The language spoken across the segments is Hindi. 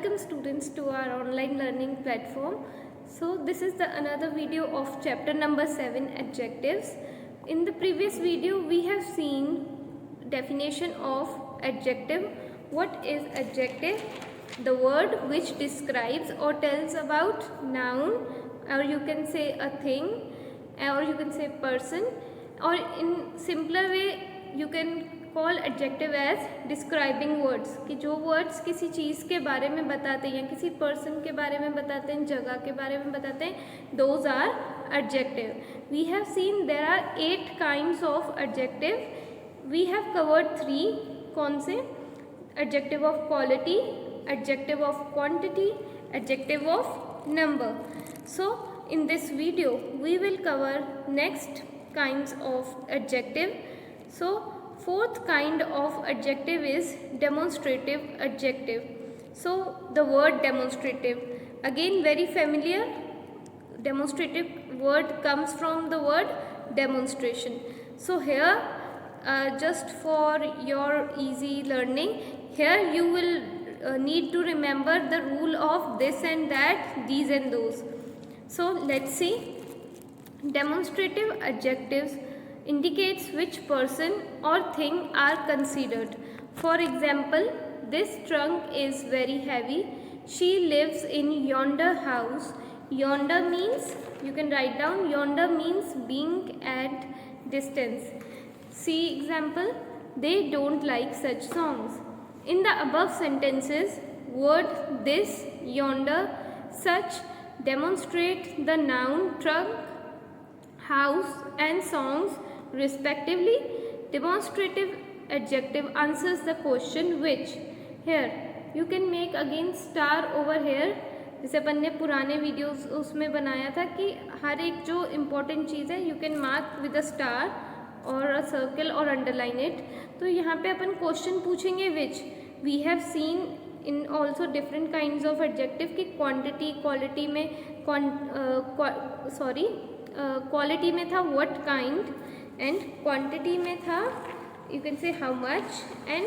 Welcome students to our online learning platform. So this is the another video of chapter number 7, adjectives. In the previous video we have seen definition of adjective. What is adjective? The word which describes or tells about noun, or you can say a thing, or you can say person, or in simpler way you can call adjective as describing words, कि जो वर्ड्स किसी चीज़ के बारे में बताते हैं या किसी पर्सन के बारे में बताते हैं, जगह के बारे में बताते हैं, those are adjective. We have seen there are 8 kinds of adjective. We have covered 3. कौन से? Adjective of quality, adjective of quantity, adjective of number. So in this video we will cover next kinds of adjective. So fourth kind of adjective is demonstrative adjective. So the word demonstrative, again very familiar. Demonstrative word comes from the word demonstration. So here just for your easy learning, here you will need to remember the rule of this and that, these and those. So let's see. Demonstrative adjectives indicates which person or thing are considered. For example, this trunk is very heavy. She lives in yonder house. Yonder means, you can write down, yonder means being at distance. See example, they don't like such songs. In the above sentences, word this, yonder, such demonstrate the noun trunk, house and songs respectively. Demonstrative adjective answers the question which. Here you can make again star over here. जैसे अपन ने पुराने वीडियोस उसमें बनाया था कि हर एक जो इम्पोर्टेंट चीज़ है you can mark with a star or a circle or underline it. तो यहाँ पे अपन क्वेश्चन पूछेंगे which. We have seen in also different kinds of adjective की क्वांटिटी, क्वालिटी में क्वालिटी में था व्हाट काइंड, एंड क्वांटिटी में था you can say how much, and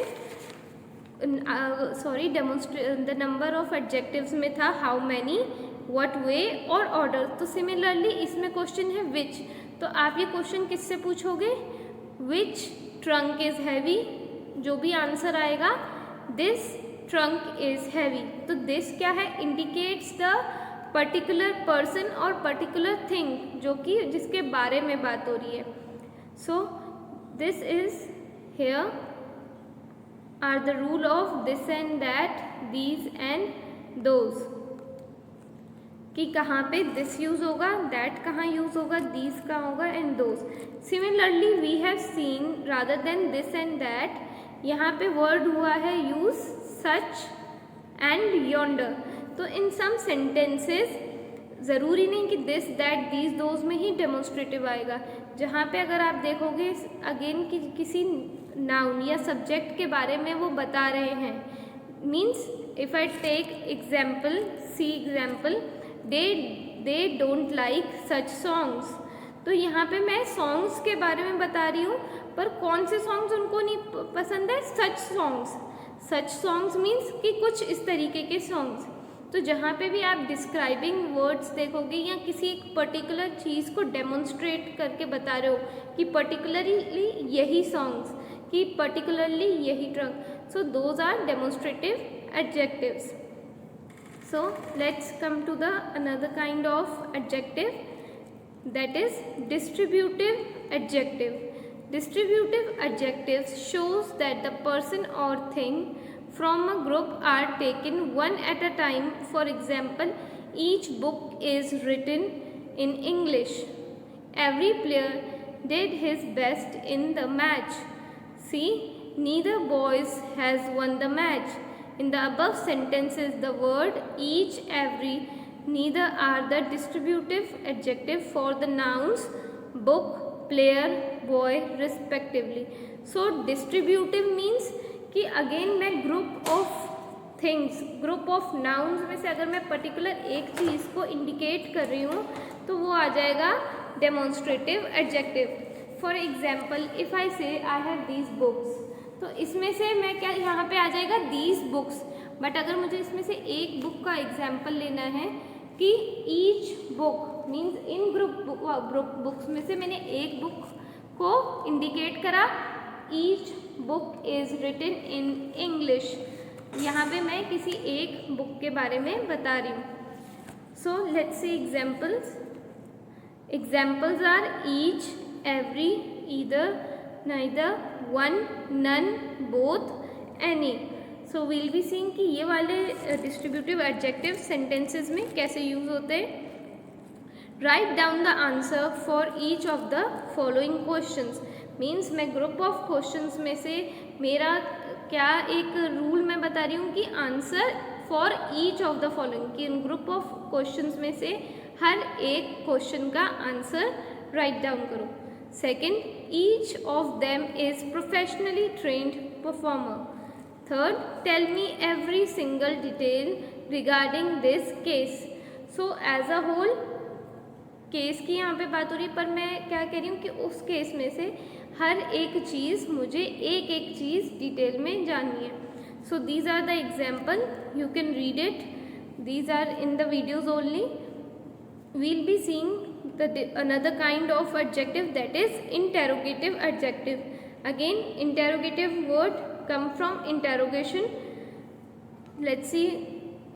the number of adjectives में था हाउ मैनी, व्हाट वे और ऑर्डर. तो सिमिलरली इसमें क्वेश्चन है विच. तो आप ये क्वेश्चन किससे पूछोगे? Which trunk is heavy. जो भी आंसर आएगा दिस ट्रंक इज हैवी. तो दिस क्या है? इंडिकेट्स द पर्टिकुलर पर्सन और पर्टिकुलर थिंग जो कि जिसके बारे में बात हो रही है. So this is here are the rule of this and that, these and those, कि कहाँ पे दिस यूज होगा, दैट कहाँ यूज होगा, दीज कहाँ होगा and those. Similarly we have seen rather than this and that, यहाँ पे वर्ड हुआ है यूज सच एंड योंडर. तो इन सम सेंटेंसेस ज़रूरी नहीं कि दिस दैट दीज दोज में ही डेमोन्स्ट्रेटिव आएगा. जहाँ पे अगर आप देखोगे अगेन कि किसी नाउन या सब्जेक्ट के बारे में वो बता रहे हैं, means if I take example, see example, they don't like such songs. तो यहाँ पे मैं सॉन्ग्स के बारे में बता रही हूँ, पर कौन से सॉन्ग्स उनको नहीं पसंद है? सच सॉन्ग्स. सच सॉन्ग्स मीन्स कि कुछ इस तरीके के सॉन्ग्स. तो जहाँ पे भी आप डिस्क्राइबिंग वर्ड्स देखोगे या किसी एक पर्टिकुलर चीज़ को डेमोन्स्ट्रेट करके बता रहे हो कि पर्टिकुलरली यही सॉन्ग्स, कि पर्टिकुलरली यही trunk, so those are demonstrative adjectives. So let's come to the another kind of adjective, that is distributive adjective. Distributive adjectives shows that the person or thing from a group are taken one at a time. For example, each book is written in English. Every player did his best in the match. See, neither boys has won the match. In the above sentences, the word each, every, neither are the distributive adjective for the nouns book, player, boy respectively. So distributive means कि अगेन मैं group of things, group of nouns में से अगर मैं पर्टिकुलर एक चीज़ को इंडिकेट कर रही हूँ तो वो आ जाएगा demonstrative adjective. For example if I से आई हैव दीज बुक्स, तो इसमें से मैं क्या यहाँ पे आ जाएगा दीज बुक्स. बट अगर मुझे इसमें से एक बुक का एग्जाम्पल लेना है कि each book means in group books में से मैंने एक बुक को इंडिकेट करा, each book is written in English, यहाँ पे मैं किसी एक बुक के बारे में बता रही हूँ. So let's see examples. Examples are each, every, either, neither, one, none, both, any. So we'll be seeing कि ये वाले डिस्ट्रीब्यूटिव एडजेक्टिव सेंटेंसेस में कैसे यूज होते हैं. Write down the answer for each of the following questions. Means मैं ग्रुप ऑफ क्वेश्चंस में से मेरा क्या एक रूल मैं बता रही हूँ कि answer for each of the following, कि ग्रुप ऑफ क्वेश्चंस में से हर एक क्वेश्चन का आंसर राइट डाउन करो. Second, each of them is professionally trained performer. Third, tell me every single detail regarding this case. So as a whole case की यहाँ पे बात हो रही है, पर मैं क्या कह रही हूँ कि उस केस में से हर एक चीज़ मुझे एक एक चीज़ डिटेल में जाननी है. So these are the example, you can read it, these are in the videos only. We'll be seeing another kind of adjective, that is interrogative adjective. Again, interrogative word come from interrogation. Let's see.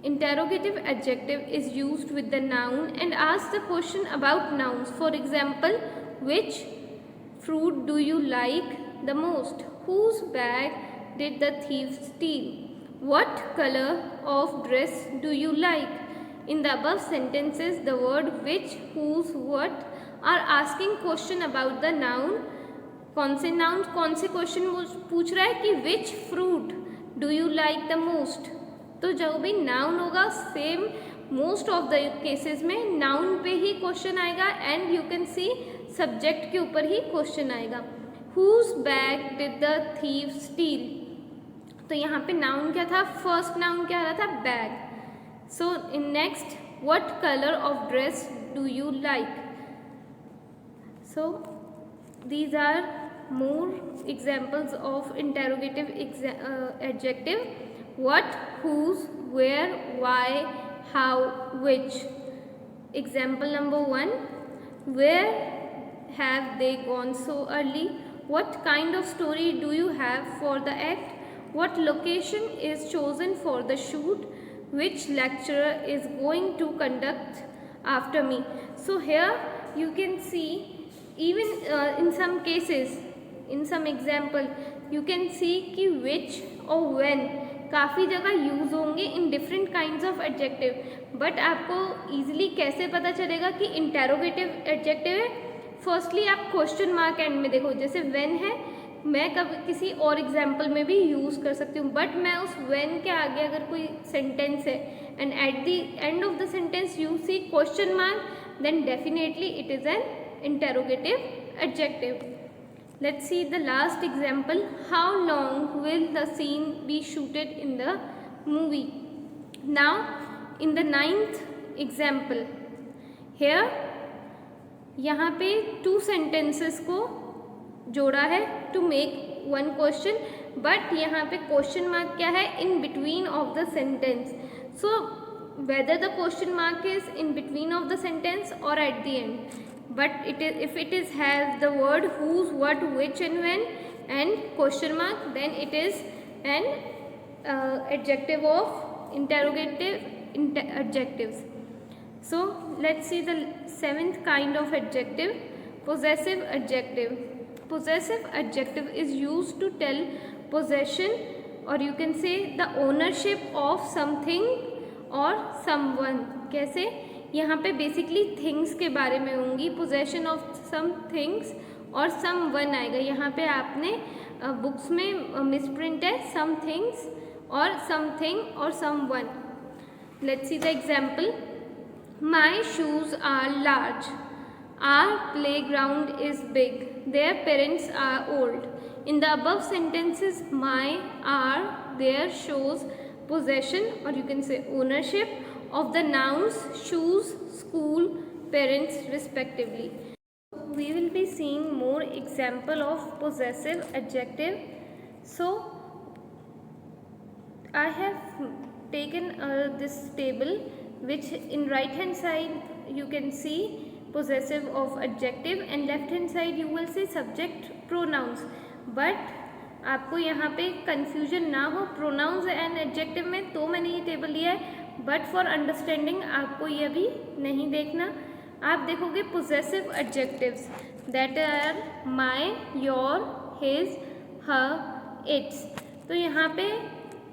Interrogative adjective is used with the noun and asks the question about nouns. For example, which fruit do you like the most? Whose bag did the thief steal? What color of dress do you like? In the above sentences, the word which, whose, what are asking question about the noun. कौन से noun कौन से question पूछ रहा है कि which fruit do you like the most. तो जो भी नाउन होगा same most of the cases में नाउन पे ही क्वेश्चन आएगा and you can see subject के ऊपर ही क्वेश्चन आएगा. Whose bag did the thief steal. तो यहाँ पे नाउन क्या था, फर्स्ट नाउन क्या आ रहा था, bag. So in next, what colour of dress do you like. So these are more examples of interrogative adjective. What, whose, where, why, how, which. Example number 1. Where have they gone so early? What kind of story do you have for the act? What location is chosen for the shoot? Which lecturer is going to conduct after me? So here you can see even in some cases, in some example, you can see कि which or when काफ़ी जगह यूज़ होंगे in different kinds of adjective. But आपको ईजिली कैसे पता चलेगा कि इंटेरोगेटिव एडजेक्टिव है. फर्स्टली आप क्वेश्चन मार्क एंड में देखो, जैसे व्हेन है मैं कभी किसी और एग्जाम्पल में भी यूज़ कर सकती हूँ, बट मैं उस व्हेन के आगे अगर कोई सेंटेंस है and at the end of the sentence you see question mark, then definitely it is an interrogative adjective. Let's see the last example. How long will the scene be shooted in the movie? Now, in the 9th example, here यहाँ पे 2 sentences को जोड़ा है to make one question, but यहाँ पे question mark क्या है, in between of the sentence. So, whether the question mark is in between of the sentence or at the end. But it is, if it is has the word whose, what, which and when and question mark, then it is an adjective of interrogative adjectives. So let's see the 7th kind of adjective, possessive adjective. Possessive adjective is used to tell possession, or you can say the ownership of something or someone. कैसे, यहाँ पे बेसिकली थिंग्स के बारे में होंगी, पोजेशन ऑफ सम थिंग्स और सम वन आएगा. यहाँ पे आपने बुक्स में मिसप्रिंट है सम थिंग्स और समथिंग और someone. Let's see the example. My shoes are large. Our playground is big. Their parents are old. In the above sentences my, our, their shows possession, or you can say ownership of the nouns shoes, school, parents respectively. We will be seeing more example of possessive adjective. So I have taken this table, which in right hand side you can see possessive of adjective and left hand side you will see subject pronouns. But आपको यहाँ पे confusion ना हो pronouns and adjective में, तो मैंने ये टेबल लिया है, बट फॉर अंडरस्टैंडिंग आपको ये अभी नहीं देखना. आप देखोगे possessive adjectives that are my, your, his, her, its. तो यहाँ पे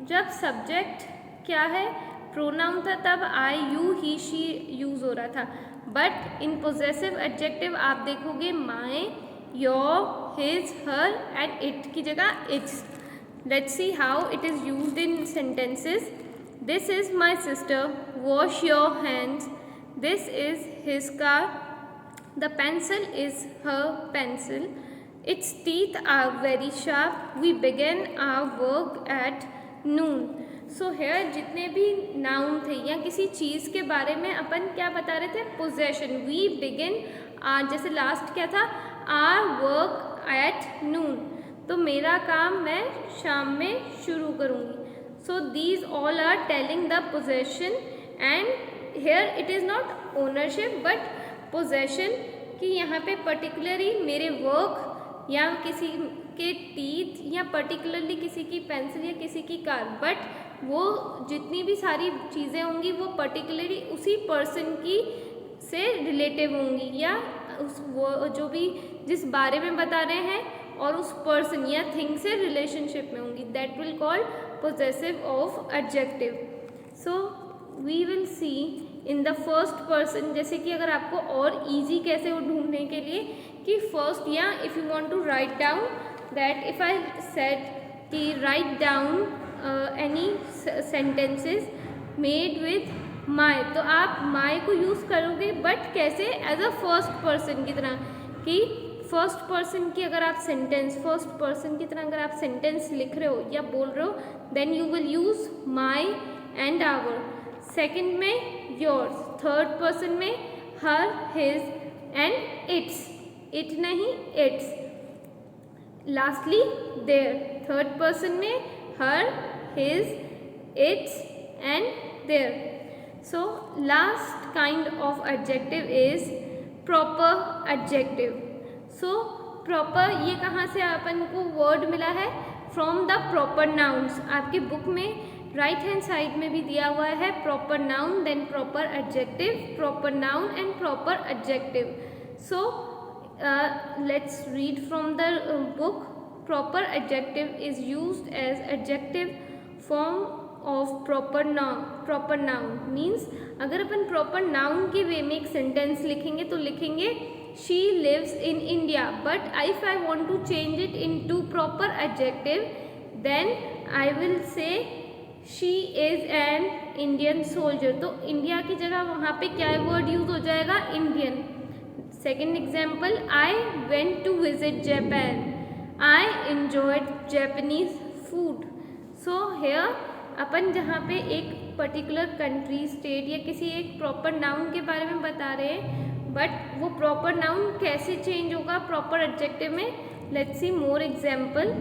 जब सब्जेक्ट क्या है प्रोनाउन था तब I, you, he, she use हो रहा था. बट इन पोजेसिव एडजेक्टिव आप देखोगे my, your, his, her and it की जगह its. Let's see how it is used in sentences. This is my sister, wash your hands. This is his car. The pencil is her pencil. Its teeth are very sharp. We began our work at noon. So here जितने भी noun थे या किसी चीज़ के बारे में अपन क्या बता रहे थे, possession. We begin जैसे last क्या था, our work at noon. तो मेरा काम मैं शाम में शुरू करूँगी. So these all are telling the possession, and here it is not ownership but possession कि यहाँ पे particularly मेरे work या किसी के टीथ या पर्टिकुलरली किसी की पेंसिल या किसी की कार, बट वो जितनी भी सारी चीज़ें होंगी वो पर्टिकुलरली उसी पर्सन की से रिलेटिव होंगी या उस वो जो भी जिस बारे में बता रहे हैं और उस पर्सन या थिंग से रिलेशनशिप में होंगी. That will call possessive of adjective. So we will see in the first person. जैसे कि अगर आपको और ईजी कैसे हो ढूंढने के लिए कि फर्स्ट, या if you want to write down that, if I said कि write down any sentences made with my, तो आप माई को यूज़ करोगे बट कैसे, एज अ फर्स्ट पर्सन की तरह. कि फर्स्ट पर्सन की अगर आप सेंटेंस फर्स्ट पर्सन की तरह अगर आप सेंटेंस लिख रहे हो या बोल रहे हो, then you will use my and our. Second में योर्स. थर्ड पर्सन में her, his and its. It नहीं, its. Lastly their. Third person में her, his, its and their. So last kind of adjective is proper adjective. So proper ये कहाँ से अपन को वर्ड मिला है, फ्रॉम द प्रॉपर नाउन्स. आपकी बुक में राइट हैंड साइड में भी दिया हुआ है proper noun, then proper adjective, proper noun and proper adjective. So let's read from the book. Proper adjective is used as adjective form of proper noun. Proper noun means अगर अपन प्रॉपर नाउन के वे में एक सेंटेंस लिखेंगे तो लिखेंगे she lives in India, but if I want to change it into proper adjective then I will say she is an Indian soldier. तो इंडिया की जगह वहाँ पे क्या वर्ड यूज हो जाएगा, Indian. Second example, I went to visit Japan. I enjoyed Japanese food. So here अपन जहाँ पे एक पर्टिकुलर कंट्री, स्टेट या किसी एक प्रॉपर नाउन के बारे में बता रहे हैं, बट वो प्रॉपर नाउन कैसे चेंज होगा प्रॉपर एडजेक्टिव में. Let's see more example.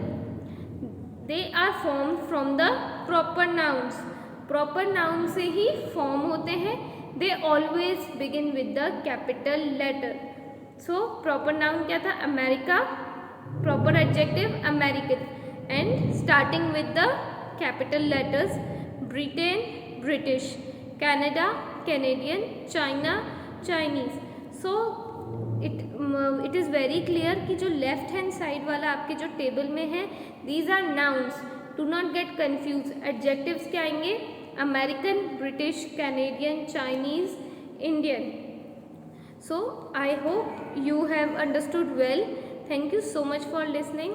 They are form from the proper nouns. Proper noun से ही फॉर्म होते हैं. They always begin with the capital letter. So proper noun क्या था, America. Proper adjective American and starting with the capital letters. Britain British, Canada Canadian, China Chinese. So it is very clear कि जो लेफ्ट हैंड साइड वाला आपके जो टेबल में है, these are nouns. Do not get confuse. Adjectives क्या आएंगे, American, British, Canadian, Chinese, Indian. So I hope you have understood well. Thank you so much for listening.